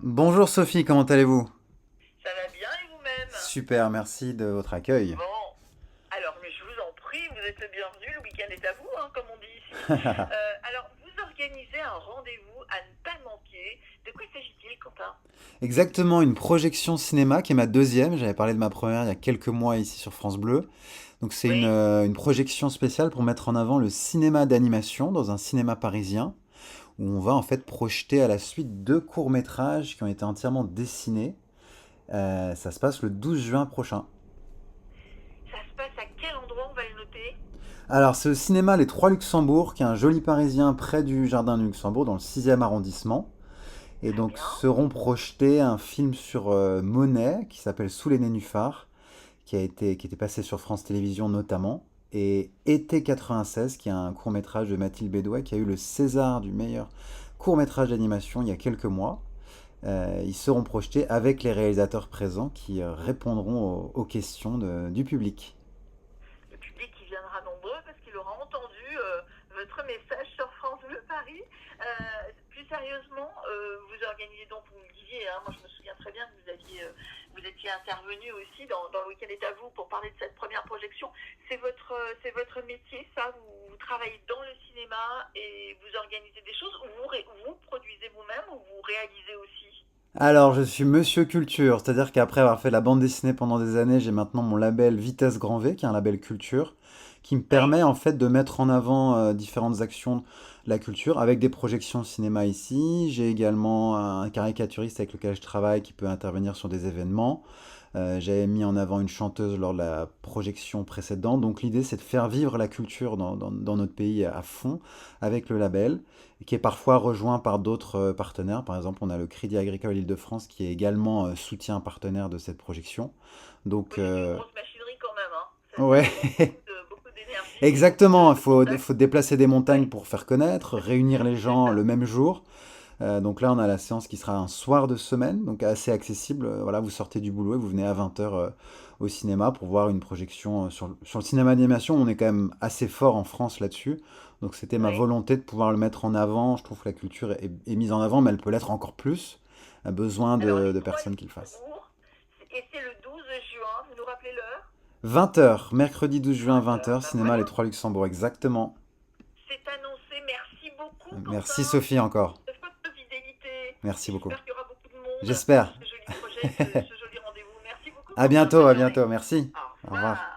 Bonjour Sophie, comment allez-vous? Ça va bien et vous-même? Super, merci de votre accueil. Bon, alors mais je vous en prie, vous êtes le bienvenu, le week-end est à vous, hein, comme on dit ici. Alors, vous organisez un rendez-vous à ne pas manquer. De quoi s'agit-il, Quentin? Exactement, une projection cinéma qui est ma deuxième. J'avais parlé de ma première il y a quelques mois ici sur France Bleu. Donc c'est Oui, une projection spéciale pour mettre en avant le cinéma d'animation dans un cinéma parisien où on va en fait projeter à la suite deux courts-métrages qui ont été entièrement dessinés. Ça se passe le 12 juin prochain. ça se passe à quel endroit? On va le noter. Alors c'est au cinéma Les Trois Luxembourg, qui est un joli parisien près du Jardin du Luxembourg dans le 6e arrondissement. Et Très donc bien. seront projetés un film sur Monet qui s'appelle Sous les nénuphars, qui était passé sur France Télévisions notamment, et Été 96, qui est un court-métrage de Mathilde Bédouet qui a eu le César du meilleur court-métrage d'animation il y a quelques mois. Ils seront projetés avec les réalisateurs présents qui répondront aux questions du public. Le public qui viendra nombreux parce qu'il aura entendu votre message sur France Bleu Paris. Plus sérieusement, vous organisez donc, vous me disiez, hein, moi je me souviens très bien que vous étiez intervenu aussi dans le week-end est à vous pour parler de cette première projection. C'est votre métier, ça, vous travaillez dans le cinéma et vous organisez des choses, ou vous produisez vous-même ou vous réalisez aussi? Alors, je suis Monsieur Culture, c'est-à-dire qu'après avoir fait la bande dessinée pendant des années, j'ai maintenant mon label Vitesse Grand V, qui est un label culture, qui me Oui, permet en fait de mettre en avant différentes actions de la culture avec des projections cinéma ici. J'ai également un caricaturiste avec lequel je travaille qui peut intervenir sur des événements. J'avais mis en avant une chanteuse lors de la projection précédente. Donc l'idée, c'est de faire vivre la culture dans notre pays à fond avec le label, qui est parfois rejoint par d'autres partenaires. Par exemple, on a le Crédit Agricole Île-de-France qui est également soutien partenaire de cette projection. Donc, oui, c'est une grosse machinerie quand même, hein. Ça ouais, demande beaucoup d'énergie et exactement. de Il faut contacts. déplacer des montagnes Ouais, pour faire connaître, réunir les c'est gens ça. le même jour. Donc là, on a la séance qui sera un soir de semaine, donc assez accessible. Voilà, vous sortez du boulot et vous venez à 20 h au cinéma pour voir une projection sur le cinéma d'animation. On est quand même assez fort en France là-dessus. Donc c'était ma Oui. volonté de pouvoir le mettre en avant. Je trouve que la culture est mise en avant, mais elle peut l'être encore plus. A besoin Alors, de les trois personnes qui le fassent. Luxembourg, et c'est le 12 juin, vous nous rappelez l'heure? 20 h, mercredi 12 juin, 20 20 heures. h, Ben cinéma Les voilà, Trois Luxembourg, exactement. c'est annoncé. Merci beaucoup, Merci Quentin, Sophie encore. de votre fidélité. Merci beaucoup. J'espère qu'il y aura beaucoup de monde pour J'espère. ce joli projet, ce joli rendez-vous. Merci beaucoup, À Quentin. bientôt, Bonne à journée. bientôt. Merci. Au Au revoir. revoir.